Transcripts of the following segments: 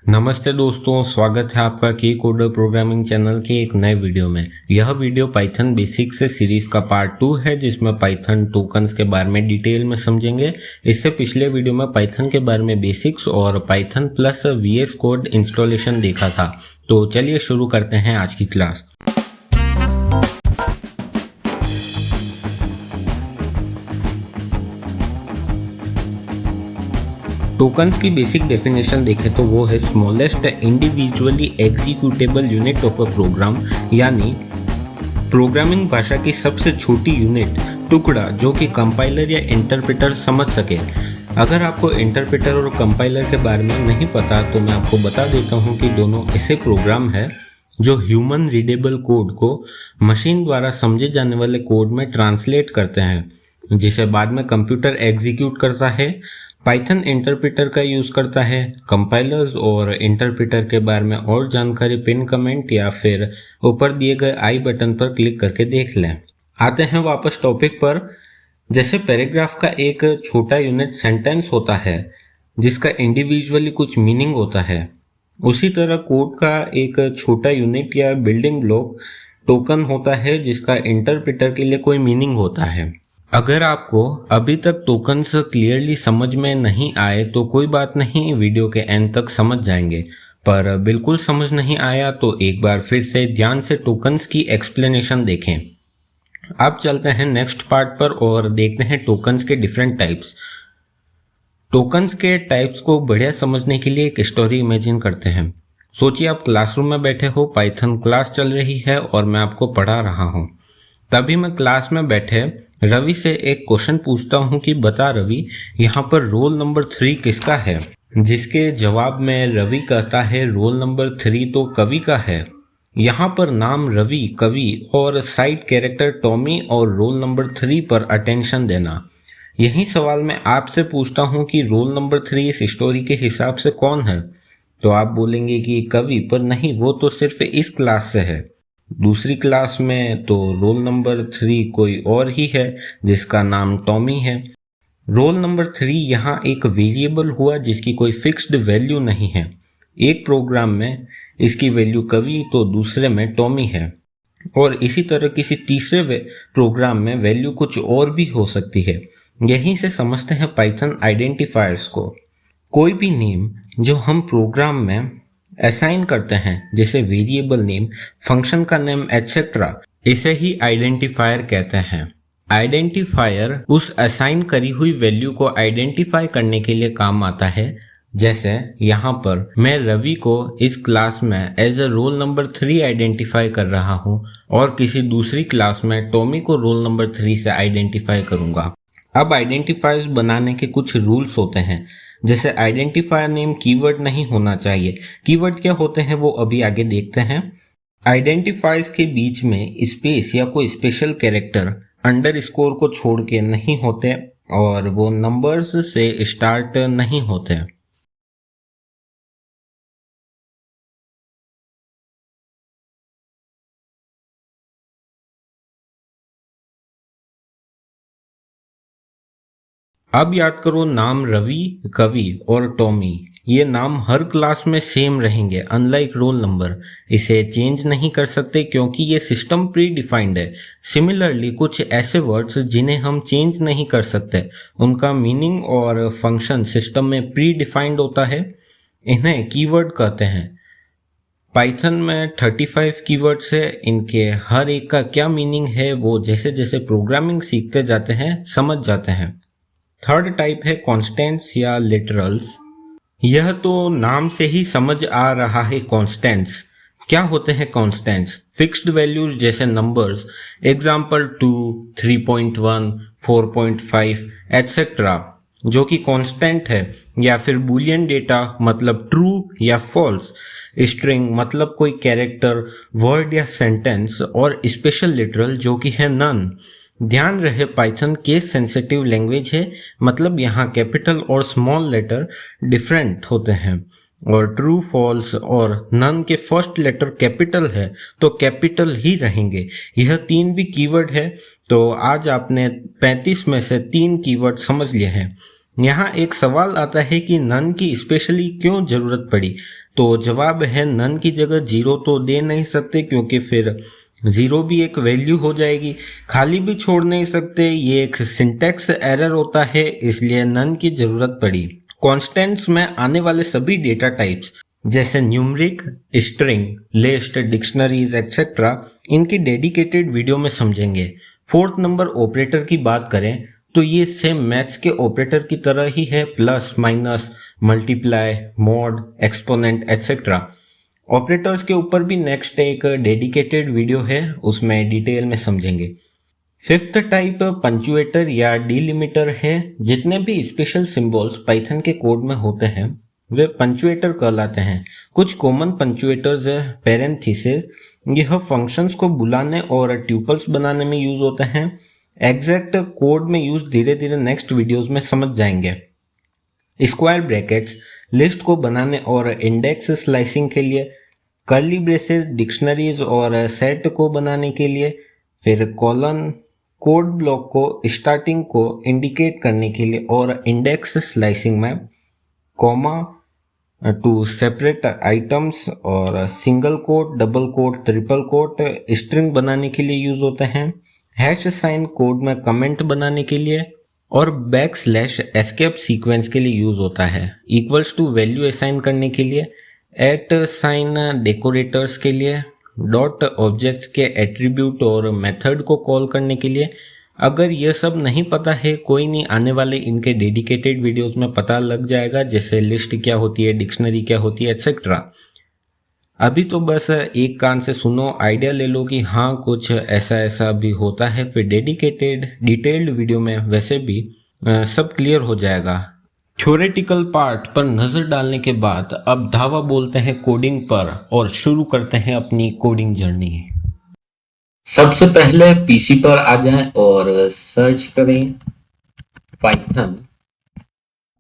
नमस्ते दोस्तों, स्वागत है आपका के कोडर प्रोग्रामिंग चैनल के एक नए वीडियो में। यह वीडियो पाइथन बेसिक से सीरीज का पार्ट 2 है, जिसमें पाइथन टोकन्स के बारे में डिटेल में समझेंगे। इससे पिछले वीडियो में पाइथन के बारे में बेसिक्स और Python plus VS code installation देखा था। तो चलिए शुरू करते हैं आज की क्लास। टोकन्स की बेसिक डेफिनेशन देखें तो वो है smallest individually executable unit of a program, यानी प्रोग्रामिंग भाषा की सबसे छोटी यूनिट, टुकड़ा जो कि कंपाइलर या इंटरप्रेटर समझ सके। अगर आपको इंटरप्रेटर और कंपाइलर के बारे में नहीं पता तो मैं आपको बता देता हूँ कि दोनों ऐसे प्रोग्राम है जो ह्यूमन रीडेबल कोड को मशीन द्वारा समझे जाने वाले कोड में ट्रांसलेट करते हैं, जिसे बाद में कंप्यूटर एग्जीक्यूट करता है। पाइथन इंटरप्रेटर का यूज़ करता है। कंपाइलर्स और इंटरप्रेटर के बारे में और जानकारी पिन कमेंट या फिर ऊपर दिए गए आई बटन पर क्लिक करके देख लें। आते हैं वापस टॉपिक पर। जैसे पैराग्राफ का एक छोटा यूनिट सेंटेंस होता है जिसका इंडिविजुअली कुछ मीनिंग होता है, उसी तरह कोड का एक छोटा यूनिट या बिल्डिंग ब्लॉक टोकन होता है जिसका इंटरप्रेटर के लिए कोई मीनिंग होता है। अगर आपको अभी तक टोकन्स क्लियरली समझ में नहीं आए तो कोई बात नहीं, वीडियो के एंड तक समझ जाएंगे। पर बिल्कुल समझ नहीं आया तो एक बार फिर से ध्यान से टोकन्स की एक्सप्लेनेशन देखें। अब चलते हैं नेक्स्ट पार्ट पर और देखते हैं टोकन्स के डिफरेंट टाइप्स। टोकन्स के टाइप्स को बढ़िया समझने के लिए एक स्टोरी इमेजिन करते हैं। सोचिए आप क्लासरूम में बैठे हो, पाइथन क्लास चल रही है और मैं आपको पढ़ा रहा हूँ। तभी मैं क्लास में बैठे रवि से एक क्वेश्चन पूछता हूँ कि बता रवि, यहाँ पर रोल नंबर 3 किसका है? जिसके जवाब में रवि कहता है रोल नंबर 3 तो कवि का है। यहाँ पर नाम रवि, कवि और साइड कैरेक्टर टॉमी और रोल नंबर 3 पर अटेंशन देना। यही सवाल मैं आपसे पूछता हूँ कि रोल नंबर 3 इस स्टोरी के हिसाब से कौन है? तो आप बोलेंगे कि कवि, पर नहीं, वो तो सिर्फ इस क्लास से है। दूसरी क्लास में तो रोल नंबर 3 कोई और ही है जिसका नाम टॉमी है। रोल नंबर 3 यहाँ एक वेरिएबल हुआ जिसकी कोई फिक्स्ड वैल्यू नहीं है। एक प्रोग्राम में इसकी वैल्यू कवि तो दूसरे में टॉमी है, और इसी तरह किसी तीसरे प्रोग्राम में वैल्यू कुछ और भी हो सकती है। यहीं से समझते हैं पाइथन आइडेंटिफायर्स को। कोई भी नेम जो हम प्रोग्राम में असाइन करते हैं, जैसे वेरिएबल नेम, फंक्शन का नेम एटसेट्रा, इसे ही आइडेंटिफायर कहते हैं। आइडेंटिफायर उस असाइन करी हुई वैल्यू को आइडेंटिफाई करने के लिए काम आता है। जैसे यहाँ पर मैं रवि को इस क्लास में as a roll number 3 identify कर रहा हूँ और किसी दूसरी क्लास में टॉमी को रोल नंबर 3 से आइडेंटिफाई करूँगा। अब आइडेंटिफायर्स बनाने के कुछ रूल्स होते हैं। जैसे आइडेंटिफायर नेम कीवर्ड नहीं होना चाहिए। कीवर्ड क्या होते हैं वो अभी आगे देखते हैं। आइडेंटिफायर्स के बीच में स्पेस या कोई स्पेशल कैरेक्टर अंडरस्कोर को छोड़ के नहीं होते और वो नंबर्स से स्टार्ट नहीं होते। अब याद करो, नाम रवि, कवि और टॉमी, ये नाम हर क्लास में सेम रहेंगे, अनलाइक रोल नंबर। इसे चेंज नहीं कर सकते क्योंकि ये सिस्टम प्री डिफाइंड है। सिमिलरली कुछ ऐसे वर्ड्स जिन्हें हम चेंज नहीं कर सकते, उनका मीनिंग और फंक्शन सिस्टम में प्री डिफाइंड होता है। इन्हें कीवर्ड कहते हैं। पाइथन में 35 कीवर्ड्स है। इनके हर एक का क्या मीनिंग है वो जैसे जैसे प्रोग्रामिंग सीखते जाते हैं समझ जाते हैं। थर्ड टाइप है कॉन्स्टेंट्स या लिटरल्स। यह तो नाम से ही समझ आ रहा है कॉन्स्टेंट्स। क्या होते हैं कॉन्स्टेंट्स? फिक्स्ड वैल्यूज जैसे नंबर्स, एग्जाम्पल 2, 3.1, 4.5 एटसेट्रा, जो कि कांस्टेंट है। या फिर बूलियन डेटा मतलब ट्रू या फॉल्स, स्ट्रिंग मतलब कोई कैरेक्टर, वर्ड या सेंटेंस, और स्पेशल लिटरल जो कि है नन। ध्यान रहे पाइथन केस सेंसिटिव लैंग्वेज है, मतलब यहाँ कैपिटल और स्मॉल लेटर डिफरेंट होते हैं, और ट्रू, फॉल्स और नन के फर्स्ट लेटर कैपिटल है तो कैपिटल ही रहेंगे। यह 3 भी कीवर्ड है। तो आज आपने 35 में से 3 कीवर्ड समझ लिए हैं। यहाँ एक सवाल आता है कि नन की स्पेशली क्यों जरूरत पड़ी? तो जवाब है नन की जगह जीरो तो दे नहीं सकते, क्योंकि फिर जीरो भी एक वैल्यू हो जाएगी। खाली भी छोड़ नहीं सकते, ये एक सिंटैक्स एरर होता है, इसलिए नन की जरूरत पड़ी। कॉन्स्टेंट्स में आने वाले सभी डेटा टाइप्स जैसे numeric, string, list, dictionaries etcetera, इनकी डेडिकेटेड वीडियो में समझेंगे। फोर्थ नंबर ऑपरेटर की बात करें तो ये सेम मैथ्स के ऑपरेटर की तरह ही है, plus, minus, multiply, mod, exponent etcetera. Operators के ऊपर भी नेक्स्ट एक डेडिकेटेड वीडियो है, उसमें डिटेल में समझेंगे। फिफ्थ टाइप पंचुएटर या डिलिमिटर है। जितने भी स्पेशल सिंबल्स पाइथन के कोड में होते हैं वे पंचुएटर कहलाते हैं। कुछ कॉमन पंचुएटर्स है पैरेंथेसिस, यह फंक्शंस को बुलाने और ट्यूपल्स बनाने में यूज होते हैं। एग्जैक्ट कोड में यूज धीरे धीरे नेक्स्ट वीडियोस में समझ जाएंगे। स्क्वायर ब्रैकेट्स लिस्ट को बनाने और इंडेक्स स्लाइसिंग के लिए। कर्ली ब्रेसेस डिक्शनरीज और सेट को बनाने के लिए। फिर कॉलन कोड ब्लॉक को स्टार्टिंग को इंडिकेट करने के लिए, और इंडेक्स स्लाइसिंग में कॉमा टू सेपरेट आइटम्स और single quote, double quote, triple quote string बनाने के लिए यूज होते हैं। हैश साइन कोड में कमेंट बनाने के लिए, और बैक स्लैश एस्केप सीक्वेंस के लिए यूज होता है। इक्वल्स टू वैल्यू असाइन करने के लिए, एट साइन डेकोरेटर्स के लिए, डॉट ऑब्जेक्ट्स के एट्रीब्यूट और मेथड को कॉल करने के लिए। अगर यह सब नहीं पता है कोई नहीं, आने वाले इनके डेडिकेटेड वीडियोस में पता लग जाएगा, जैसे लिस्ट क्या होती है, डिक्शनरी क्या होती है एक्सेट्रा। अभी तो बस एक कान से सुनो, आइडिया ले लो कि हाँ कुछ ऐसा ऐसा भी होता है, फिर डेडिकेटेड डिटेल्ड वीडियो में वैसे भी सब क्लियर हो जाएगा। थ्योरेटिकल पार्ट पर नजर डालने के बाद अब धावा बोलते हैं कोडिंग पर और शुरू करते हैं अपनी कोडिंग जर्नी। सबसे पहले पीसी पर आ जाएं और सर्च करें पाइथन।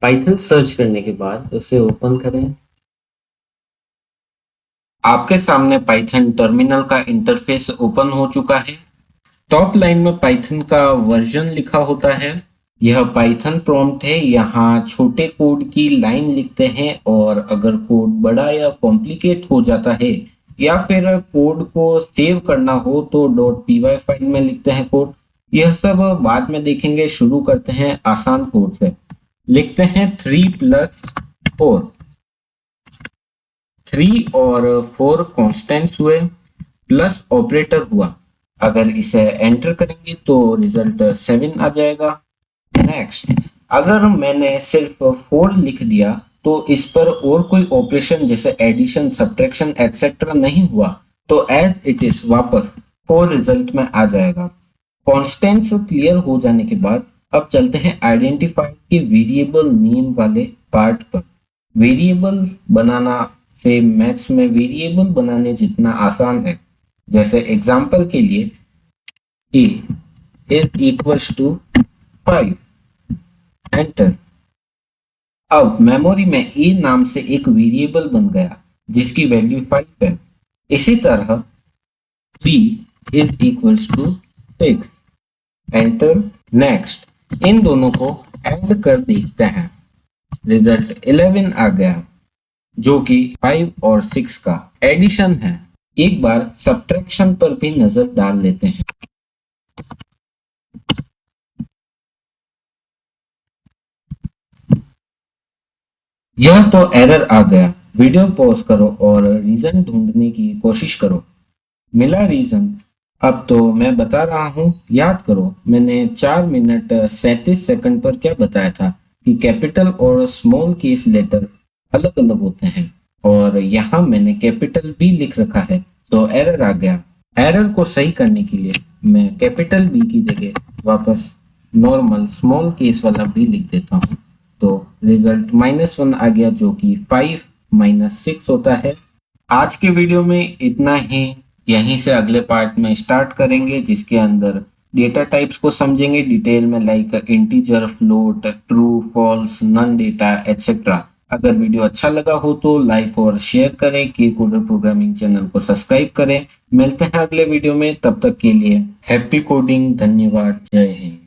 पाइथन सर्च करने के बाद उसे ओपन करें। आपके सामने पाइथन टर्मिनल का इंटरफेस ओपन हो चुका है। टॉप लाइन में पाइथन का वर्जन लिखा होता है। यह पाइथन प्रॉम्प्ट है, यहाँ छोटे कोड की लाइन लिखते हैं, और अगर कोड बड़ा या कॉम्प्लिकेट हो जाता है या फिर कोड को सेव करना हो तो .py फाइल में लिखते हैं कोड। यह सब बाद में देखेंगे। शुरू करते हैं आसान कोड से। लिखते हैं 3 + 4। 3 और 4 कॉन्स्टेंट्स हुए, प्लस ऑपरेटर हुआ। अगर इसे एंटर करेंगे तो रिजल्ट 7 आ जाएगा। नेक्स्ट, अगर मैंने सिर्फ 4 लिख दिया तो इस पर और कोई ऑपरेशन जैसे एडिशन, सब्ट्रैक्शन एक्सेट्रा नहीं हुआ, तो एज इट इज वापस 4 रिजल्ट में आ जाएगा। कॉन्स्टेंट्स क्लियर हो जाने के बाद अब चलते हैं आइडेंटिफायर के वेरिएबल नेम वाले पार्ट पर। वेरिएबल बनाना से मैथ्स में वेरिएबल बनाने जितना आसान है। जैसे एग्जांपल के लिए a is equals to 5, enter. अब मेमोरी में a नाम से एक वेरिएबल बन गया जिसकी वैल्यू 5 है। इसी तरह b is equals to 6, enter. Next, इन दोनों को ऐड कर देखते हैं। रिजल्ट 11 आ गया, जो कि 5 और 6 का एडिशन है। एक बार सब्ट्रैक्शन पर भी नजर डाल लेते हैं। यह तो एरर आ गया। वीडियो पॉज करो और रीजन ढूंढने की कोशिश करो। मिला रीजन? अब तो मैं बता रहा हूँ, याद करो मैंने 4 मिनट 37 सेकंड पर क्या बताया था कि कैपिटल और स्मॉल केस लेटर अलग अलग होते हैं, और यहाँ मैंने कैपिटल बी लिख रखा है, तो एरर आ गया। एरर को सही करने के लिए मैं कैपिटल बी की जगह वापस नॉर्मल स्मॉल केस वाला बी लिख देता हूँ, तो रिजल्ट -1 आ गया, जो कि 5 - 6 होता है। आज के वीडियो में इतना ही। यहीं से अगले पार्ट में स्टार्ट करेंगे, जिसके अंदर डेटा टाइप्स को समझेंगे डिटेल में, like integer, float, true, false, none data etcetera. अगर वीडियो अच्छा लगा हो तो लाइक और शेयर करें। के कोडर प्रोग्रामिंग चैनल को सब्सक्राइब करें। मिलते हैं अगले वीडियो में, तब तक के लिए हैप्पी कोडिंग। धन्यवाद। जय हिंद।